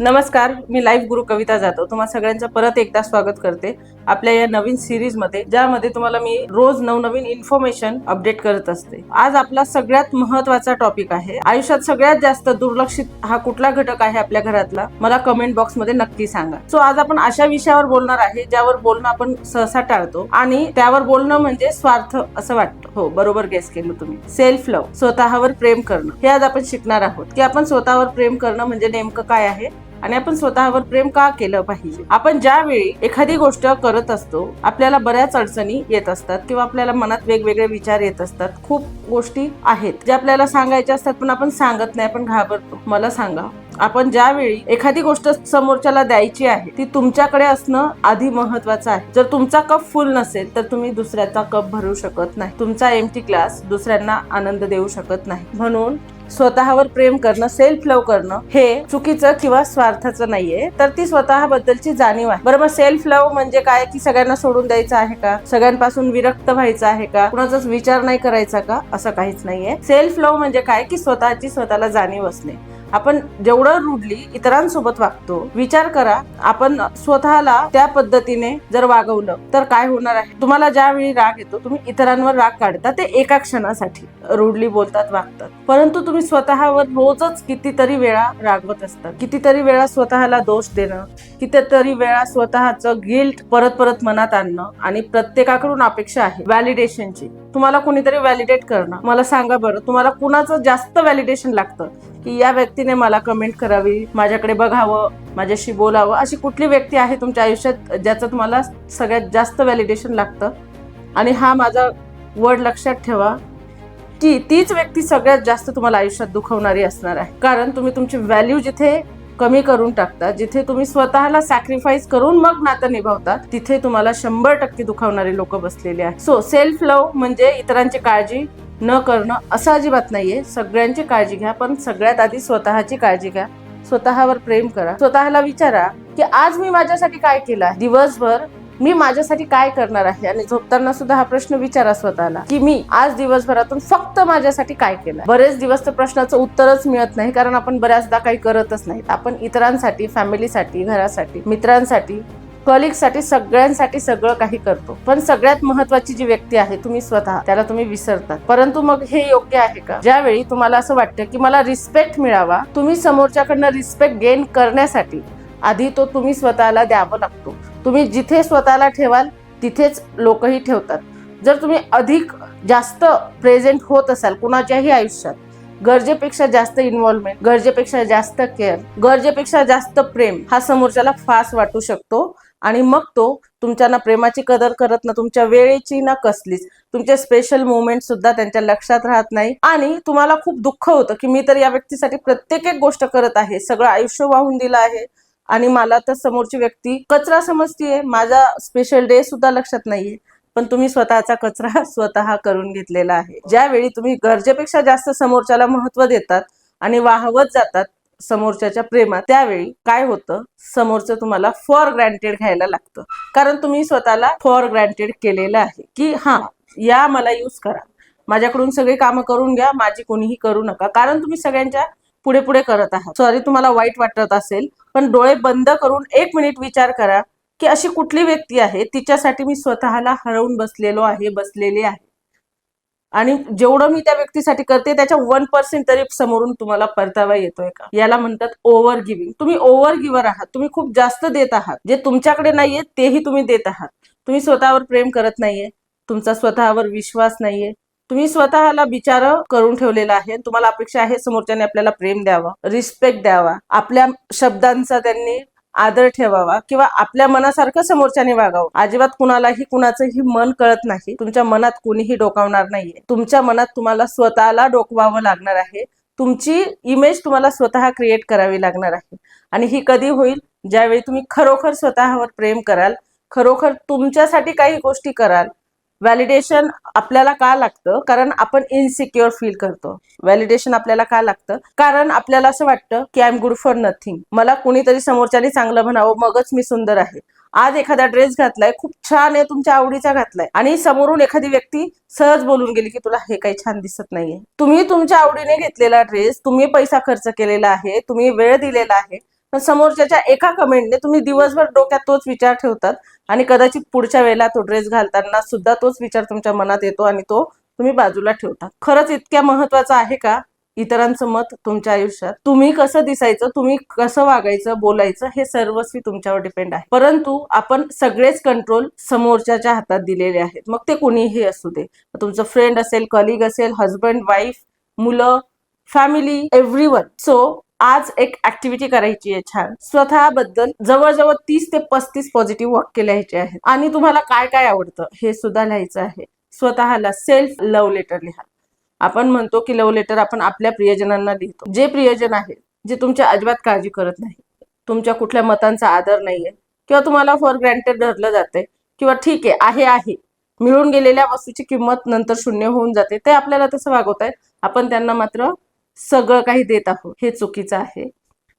नमस्कार, मी लाईव्ह गुरु कविता जाधव तुम्हा सगळ्यांचं परत एकदा स्वागत करते आपल्या या नवीन सिरीज मध्ये, ज्यामध्ये तुम्हाला मी रोज नवनवीन इन्फॉर्मेशन अपडेट करत असते। आज आपला सगळ्यात महत्त्वाचा टॉपिक आहे, आयुष्यात सगळ्यात जास्त दुर्लक्षित हा कुठला घटक आहे आपल्या घरातला, मला कमेंट बॉक्स मध्ये नक्की सांगा। सो आज आपण अशा विषयावर बोलणार आहे ज्यावर बोलणं आपण सहसा टाळतो आणि त्यावर बोलणं म्हणजे स्वार्थ असं वाटतं। हो, बरोबर गेस केलं तुम्ही। सेल्फ लव्ह, स्वतःवर प्रेम करणं, हे आज आपण शिकणार आहोत की आपण स्वतःवर प्रेम करणं म्हणजे नेमकं काय आहे आणि आपण स्वतःवर प्रेम का केलं पाहिजे। आपण ज्यावेळी एखादी गोष्ट करत असतो आपल्याला बऱ्याच अडचणी येत असतात किंवा आपल्याला मनात वेगवेगळे विचार येत असतात। खूप गोष्टी आहेत ज्या आपल्याला सांगायच्या असतात पण आपण सांगत नाही, आपण घाबरतो। मला सांगा, आपण ज्यावेळी एखादी गोष्ट समोरच्याला द्यायची आहे ती तुमच्याकडे असणं आधी महत्वाचं आहे। जर तुमचा कप फुल नसेल तर तुम्ही दुसऱ्याचा कप भरू शकत नाही, तुमचा एम्प्टी ग्लास दुसऱ्यांना आनंद देऊ शकत नाही। म्हणून स्वतःवर प्रेम करणं, सेल्फ लव्ह करणं हे चुकीचं किंवा स्वार्थाचं नाहीये, तर ती स्वतःबद्दलची जाणीव आहे। बरोबर, सेल्फ लव्ह म्हणजे काय की सगळ्यांना सोडून द्यायचं आहे का, सगळ्यांपासून विरक्त व्हायचं आहे का, कुणाचाच विचार नाही करायचा का, असं काहीच नाहीये। सेल्फ लव्ह म्हणजे काय की स्वतःची स्वतःला जाणीव असणे। आपण जेवढं रूडली इतरांसोबत वागतो, विचार करा आपण स्वतःला त्या पद्धतीने जर वागवलं तर काय होणार आहे। तुम्हाला ज्यावेळी राग येतो तुम्ही इतरांवर राग काढता, ते एका क्षणासाठी रूडली बोलतात, वागतात, परंतु तुम्ही स्वतःवर रोजच कितीतरी वेळा रागवत असतात, कितीतरी वेळा स्वतःला दोष देणं, कितीतरी वेळा स्वतःचं गिल्ट परत परत मनात आणणं आणि प्रत्येकाकडून अपेक्षा आहे व्हॅलिडेशनची। तुम्हाला कोणीतरी व्हॅलिडेट करणं। मला सांगा बरं, तुम्हाला कुणाचं जास्त व्हॅलिडेशन लागतं की या व्यक्तीने मला कमेंट करावी, माझ्याकडे बघावं, माझ्याशी बोलावं? अशी कुठली व्यक्ती आहे तुमच्या आयुष्यात ज्याचं तुम्हाला सगळ्यात जास्त व्हॅलिडेशन लागतं? आणि हा माझा वर्ड लक्षात ठेवा की तीच व्यक्ती सगळ्यात जास्त तुम्हाला आयुष्यात दुखवणारी असणार आहे, कारण तुम्ही तुमची व्हॅल्यू जिथे कमी करून टाकता, जिथे तुम्ही स्वतःला सॅक्रिफाईस करून मग नातं निभावता, तिथे तुम्हाला 100% दुखावणारे लोक बसलेले आहेत। सो सेल्फ लव्ह म्हणजे इतरांची काळजी न करणं असं अजिबात नाहीये। सगळ्यांची काळजी घ्या, पण सगळ्यात आधी स्वतःची काळजी घ्या। स्वतःवर प्रेम करा। स्वतःला विचारा की आज मी माझ्यासाठी काय केलं आहे, दिवसभर मी माझ्यासाठी काय करणार आहे। आणि झोपताना सुद्धा हा प्रश्न विचारा स्वतःला की मी आज दिवसभरातून फक्त माझ्यासाठी काय केलं। बरेच दिवस तर प्रश्नाचं उत्तरच मिळत नाही, कारण आपण बऱ्याचदा काही करतच नाही। आपण इतरांसाठी, फॅमिलीसाठी, घरासाठी, मित्रांसाठी, कलिगसाठी, सगळ्यांसाठी सगळं काही करतो, पण सगळ्यात महत्वाची जी व्यक्ती आहे तुम्ही स्वतः, त्याला तुम्ही विसरतात। परंतु मग हे योग्य आहे का? ज्यावेळी तुम्हाला असं वाटतं की मला रिस्पेक्ट मिळावा, तुम्ही समोरच्याकडनं रिस्पेक्ट गेन करण्यासाठी आधी तो तुम्ही स्वतःला द्यावा लागतो। तुम्ही जिथे स्वतःला ठेवाल तिथेच लोकही ठेवतात। जर तुम्ही अधिक जास्त प्रेझेंट होत असाल कुणाच्याही आयुष्यात, गरजेपेक्षा जास्त इन्व्हॉल्वमेंट, गरजेपेक्षा जास्त केअर, गरजेपेक्षा जास्त प्रेम हा समोरच्याला फास्ट वाटू शकतो आणि मग तो तुमच्या ना प्रेमाची कदर करत, ना तुमच्या वेळेची, ना कसलीच। तुमचे स्पेशल मोमेंट सुद्धा त्यांच्या लक्षात राहत नाही आणि तुम्हाला खूप दुःख होतं की मी तर या व्यक्तीसाठी प्रत्येक एक गोष्ट करत आहे, सगळं आयुष्य वाहून दिलं आहे आणि मला तर समोरची व्यक्ती कचरा समजतीये, माझा स्पेशल डे सुद्धा लक्षात नाहीये। पण तुम्ही स्वतःचा कचरा स्वतः करून घेतलेला आहे। ज्यावेळी तुम्ही गरजेपेक्षा जास्त समोरच्याला महत्त्व देतात आणि वाहवत जातात समोरच्याच्या प्रेमात, त्यावेळी काय होतं, समोरचं तुम्हाला फॉर ग्रँटेड घ्यायला लागतं, कारण तुम्ही स्वतःला फॉर ग्रँटेड केलेलं आहे की हा या मला यूज करा, माझ्याकडून सगळी कामं करून घ्या, माझी कोणीही करू नका, कारण तुम्ही सगळ्यांच्या पुढे पुढे करत आहात। सॉरी, तुम्हाला वाईट वाटत असेल, पण डोळे बंद करून 1 मिनिट विचार करा की अशी कुठली व्यक्ती आहे तिच्यासाठी मी स्वतःला हरवून बसलेली आहे आणि जेवढं मी त्या व्यक्तीसाठी करते त्याच्या 1% तरी समोरून तुम्हाला परतावा येतोय का? याला म्हणतात ओव्हर गिव्हिंग। तुम्ही ओव्हर गिव्हर आहात, तुम्ही खूप जास्त देत आहात, जे तुमच्याकडे नाहीये तेही तुम्ही देत आहात। तुम्ही स्वतःवर प्रेम करत नाहीये, तुमचा स्वतःवर विश्वास नाहीये, तुम्ही स्वतःला बिचार करून ठेवलेला आहे। तुम्हाला अपेक्षा आहे समोरच्याने आपल्याला प्रेम द्यावं, रिस्पेक्ट द्यावा, आपल्या शब्दांचा त्यांनी आदर ठेवावा किंवा आपल्या मनासारखं समोरच्याने वागावं। अजिबात कुणालाही कुणाचंही मन कळत नाही, तुमच्या मनात कोणीही डोकावणार नाहीये। तुमच्या मनात तुम्हाला स्वतःला डोकवावं लागणार आहे, तुमची इमेज तुम्हाला स्वतः क्रिएट करावी लागणार आहे। आणि ही कधी होईल? ज्यावेळी तुम्ही खरोखर स्वतःवर प्रेम कराल, खरोखर तुमच्यासाठी काही गोष्टी कराल। व्हॅलिडेशन आपल्याला का लागतं? कारण आपण इनसिक्युअर फील करतो। व्हॅलिडेशन आपल्याला का लागतं? कारण आपल्याला असं वाटतं की I am good for nothing, मला कोणीतरी समोरच्याने चांगलं म्हणावं मगच मी सुंदर आहे। आज एखादा ड्रेस घातलाय, खूप छान आहे, तुमच्या आवडीचा घातलाय, आणि समोरून एखादी व्यक्ती सहज बोलून गेली की तुला हे काही छान दिसत नाहीये। तुम्ही तुमच्या आवडीने घेतलेला ड्रेस, तुम्ही पैसा खर्च केलेला आहे, तुम्ही वेळ दिलेला आहे, पण समोरच्याच्या एका कमेंटने तुम्ही दिवसभर डोक्यात तोच विचार ठेवतात आणि कदाचित पुढच्या वेळेला तो ड्रेस घालताना सुद्धा तोच विचार तुमच्या मनात येतो आणि तो तुम्ही बाजूला ठेवता. खरंच इतक्या महत्वाचं आहे का इतरांचं मत तुमच्या आयुष्यात? तुम्ही कसं दिसायचं, तुम्ही कसं वागायचं, बोलायचं, हे सर्वस्वी तुमच्यावर डिपेंड आहे. परंतु आपण सगळेच कंट्रोल समोरच्याच्या हातात दिलेले आहेत, मग ते कोणीही असू दे. तुमचं फ्रेंड असेल, कलिग असेल, हजबंड, वाईफ, मुलं, फॅमिली, एव्हरीवन. सो आज एक ऍक्टिव्हिटी करायची आहे छान. स्वतःबद्दल जवळजवळ 30 ते 35 पॉझिटिव्ह वाक्य लिहायचे आहेत आणि तुम्हाला काय काय आवडतं हे सुद्धा लिहायचं आहे. स्वतःला सेल्फ लव्ह लेटर लिहा. आपण म्हणतो की लव्ह लेटर आपण आपल्या प्रियजनांना लिहितो. जे प्रियजन आहे जे तुमच्या अजिबात काळजी करत नाही, तुमच्या कुठल्या मतांचा आदर नाहीये, किंवा तुम्हाला फॉर ग्रँटेड धरलं जाते, किंवा ठीक आहे मिळून गेलेल्या वस्तूची किंमत नंतर शून्य होऊन जाते, ते आपल्याला तसं वागवतायत, आपण त्यांना मात्र सगळं काही देत आहोत, हे चुकीचं आहे.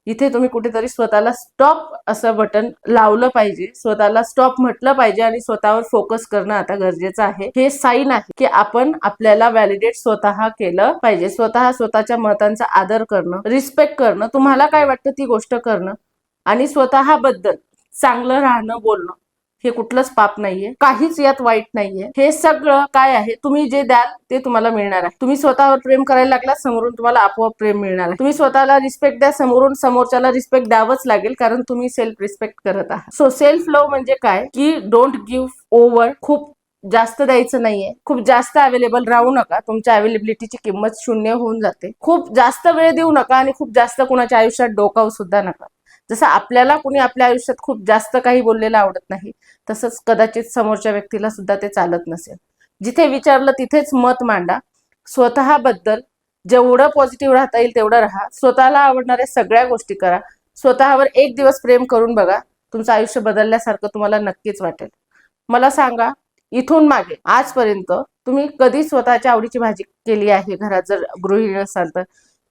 इथे तुम्ही कुठेतरी स्वतःला स्टॉप असं बटन लावलं पाहिजे, स्वतःला स्टॉप म्हटलं पाहिजे आणि स्वतःवर फोकस करणं आता गरजेचं आहे. हे साईन आहे की आपण आपल्याला व्हॅलिडेट स्वतः केलं पाहिजे. स्वतःच्या मतांचा आदर करणं, रिस्पेक्ट करणं, तुम्हाला काय वाटतं ती गोष्ट करणं आणि स्वतःबद्दल चांगलं राहणं, बोलणं, हे कुठलंच पाप नाहीये, काहीच यात वाईट नाहीये. हे सगळं काय आहे, तुम्ही जे द्याल ते तुम्हाला मिळणार आहे. तुम्ही स्वतःवर प्रेम करायला लागला, समोरून तुम्हाला आपोआप प्रेम मिळणार आहे. तुम्ही स्वतःला रिस्पेक्ट द्या, समोरून समोरच्याला रिस्पेक्ट द्यावंच लागेल, कारण तुम्ही सेल्फ रिस्पेक्ट करत आहात. सो सेल्फ लव्ह म्हणजे काय की डोंट गिव्ह ओव्हर. खूप जास्त द्यायचं नाहीये, खूप जास्त अवेलेबल राहू नका, तुमच्या अवेलेबिलिटीची किंमत शून्य होऊन जाते. खूप जास्त वेळ देऊ नका आणि खूप जास्त कुणाच्या आयुष्यात डोकावू सुद्धा नका. जसं आपल्याला कुणी आपल्या आयुष्यात खूप जास्त काही बोललेलं आवडत नाही, तसंच कदाचित समोरच्या व्यक्तीला सुद्धा ते चालत नसेल. जिथे विचारलं तिथेच मत मांडा. स्वतःबद्दल जेवढं पॉझिटिव्ह राहता येईल तेवढं राहा. स्वतःला आवडणाऱ्या सगळ्या गोष्टी करा. स्वतःवर एक दिवस प्रेम करून बघा, तुमचं आयुष्य बदलल्यासारखं तुम्हाला नक्कीच वाटेल. मला सांगा, इथून मागे आजपर्यंत तुम्ही कधी स्वतःच्या आवडीची भाजी केली आहे घरात, जर गृहिणी असाल तर,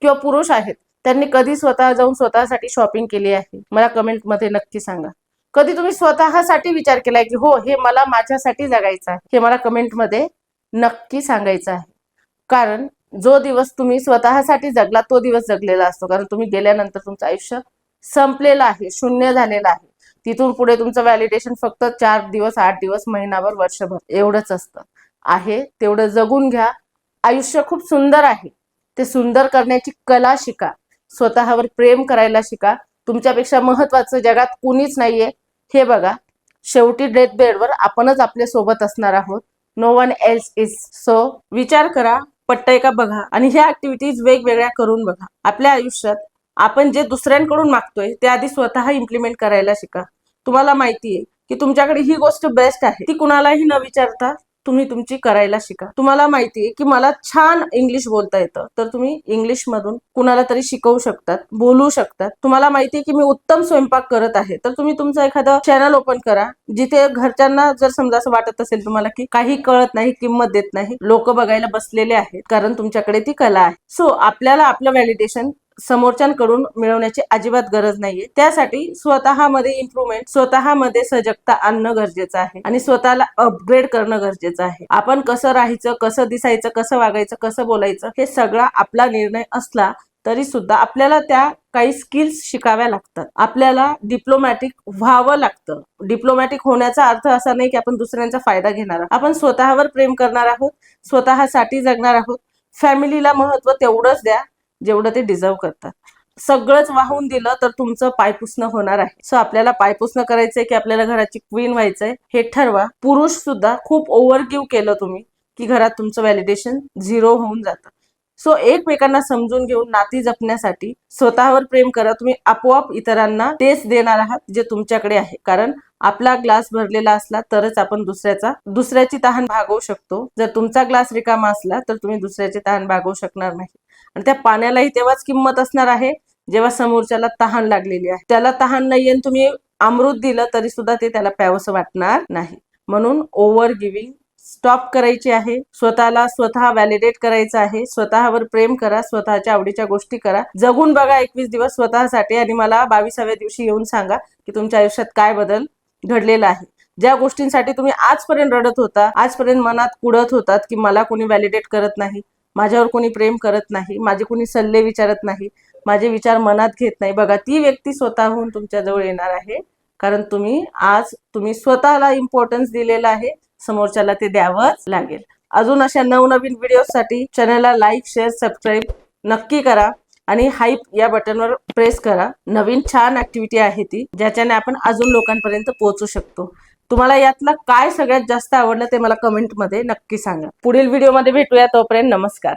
किंवा पुरुष आहेत त्यांनी कधी स्वतः जाऊन स्वतःसाठी शॉपिंग केली आहे? मला कमेंट मध्ये नक्की सांगा. कधी तुम्ही स्वतःसाठी विचार केलाय की हो हे मला माझ्यासाठी जगायचं आहे? हे मला कमेंट मध्ये नक्की सांगायचं आहे. कारण जो दिवस तुम्ही स्वतःसाठी जगला तो दिवस जगलेला असतो, कारण तुम्ही गेल्यानंतर तुमचं आयुष्य संपलेलं आहे, शून्य झालेलं आहे. तिथून पुढे तुमचं व्हॅलिडेशन फक्त 4 दिवस, 8 दिवस, महिनाभर, वर्षभर एवढंच असतं. आहे तेवढं जगून घ्या. आयुष्य खूप सुंदर आहे, ते सुंदर करण्याची कला शिका. स्वतःवर प्रेम करायला शिका. तुमच्यापेक्षा महत्वाचं जगात कुणीच नाहीये हे बघा. शेवटी डेथ बेडवर आपणच आपल्या सोबत असणार आहोत. No one else is. So विचार करा, पटतंय का बघा आणि ह्या ऍक्टिव्हिटीज वेगवेगळ्या करून बघा. आपल्या आयुष्यात आपण जे दुसऱ्यांकडून मागतोय ते आधी स्वतः इम्प्लिमेंट करायला शिका. तुम्हाला माहितीये की तुमच्याकडे ही गोष्ट बेस्ट आहे, ती कुणालाही न विचारता तुम्ही तुमची करायला शिका. तुम्हाला माहितीये की मला छान इंग्लिश बोलता येतं, तर तुम्ही इंग्लिश मधून कुणाला तरी शिकवू शकतात, बोलू शकतात. तुम्हाला माहितीये की मी उत्तम स्वयंपाक करत आहे, तर तुम्ही तुमचं एखादं चॅनल ओपन करा, जिथे घरच्यांना जर समजा असं वाटत असेल तुम्हाला की काही कळत नाही, किंमत देत नाही, लोक बघायला बसलेले आहेत, कारण तुमच्याकडे ती कला आहे. सो आपल्याला आपलं व्हॅलिडेशन समोरच्यांकडून मिळवण्याची अजिबात गरज नाहीये. त्यासाठी स्वतःमध्ये इम्प्रूव्हमेंट, स्वतःमध्ये सजगता आणणं गरजेचं आहे आणि स्वतःला अपग्रेड करणं गरजेचं आहे. आपण कसं राहायचं, कसं दिसायचं, कसं वागायचं, कसं बोलायचं, हे सगळा आपला निर्णय असला तरी सुद्धा आपल्याला त्या काही स्किल्स शिकाव्या लागतात. आपल्याला डिप्लोमॅटिक व्हावं लागतं. डिप्लोमॅटिक होण्याचा अर्थ असा नाही की आपण दुसऱ्यांचा फायदा घेणार आहोत. आपण स्वतःवर प्रेम करणार आहोत, स्वतःसाठी जगणार आहोत. फॅमिलीला महत्व तेवढंच द्या जेवढं ते डिझर्व करतात. सगळंच वाहून दिलं तर तुमचं पायपुसणं होणार आहे. सो आपल्याला पायपुसणं करायचंय की आपल्याला घराची क्वीन व्हायचंय हे ठरवा. पुरुष सुद्धा खूप ओव्हर गिव्ह केलं तुम्ही की घरात तुमचं व्हॅलिडेशन 0 होऊन जातं. सो एकमेकांना समजून घेऊन नाती जपण्यासाठी स्वतःवर प्रेम करा. तुम्ही आपोआप इतरांना तेच देणार आहात जे तुमच्याकडे आहे. कारण आपला ग्लास भरलेला असला तरच आपण दुसऱ्याची तहान भागवू शकतो. जर तुमचा ग्लास रिकामा असला तर तुम्ही दुसऱ्याची तहान भागवू शकणार नाही. आणि त्या पाण्यालाही तेव्हाच किंमत असणार आहे जेव्हा समोरच्याला तहान लागलेली आहे. त्याला तहान नाहीये, तुम्ही अमृत दिलं तरी सुद्धा ते त्याला प्यावंसं वाटणार नाही. म्हणून ओव्हर गिव्हिंग स्टॉप करायची आहे. स्वतःला स्वतः व्हॅलिडेट करायचं आहे. स्वतःवर प्रेम करा, स्वतःच्या आवडीच्या गोष्टी करा. जगून बघा 21 दिवस स्वतःसाठी आणि मला 22व्या दिवशी येऊन सांगा की तुमच्या आयुष्यात काय बदल घडलेला आहे. ज्या गोष्टींसाठी तुम्ही आजपर्यंत रडत होता, आजपर्यंत मनात कुडत होतात की मला कोणी व्हॅलिडेट करत नाही, माझ्यावर कोणी प्रेम करत नाही, माझे कोणी सल्ले विचारत नाही, माझे विचार मनात घेत नाही, बघा ती व्यक्ती स्वतःहून तुमच्या जवळ येणार आहे. कारण तुम्ही स्वतःला इम्पॉर्टन्स दिलेला आहे, समोरच्याला ते द्यावंच लागेल. अजून अशा नवनवीन व्हिडिओसाठी चॅनलला लाईक, शेअर, सबस्क्राईब नक्की करा आणि हाईप या बटनवर प्रेस करा. नवीन छान ऍक्टिव्हिटी आहे ती, ज्याच्याने आपण अजून लोकांपर्यंत पोहोचू शकतो. तुम्हाला यातलं काय सगळ्यात जास्त आवडलं ते मला कमेंटमध्ये नक्की सांगा. पुढील व्हिडिओमध्ये भेटूया, तोपर्यंत नमस्कार.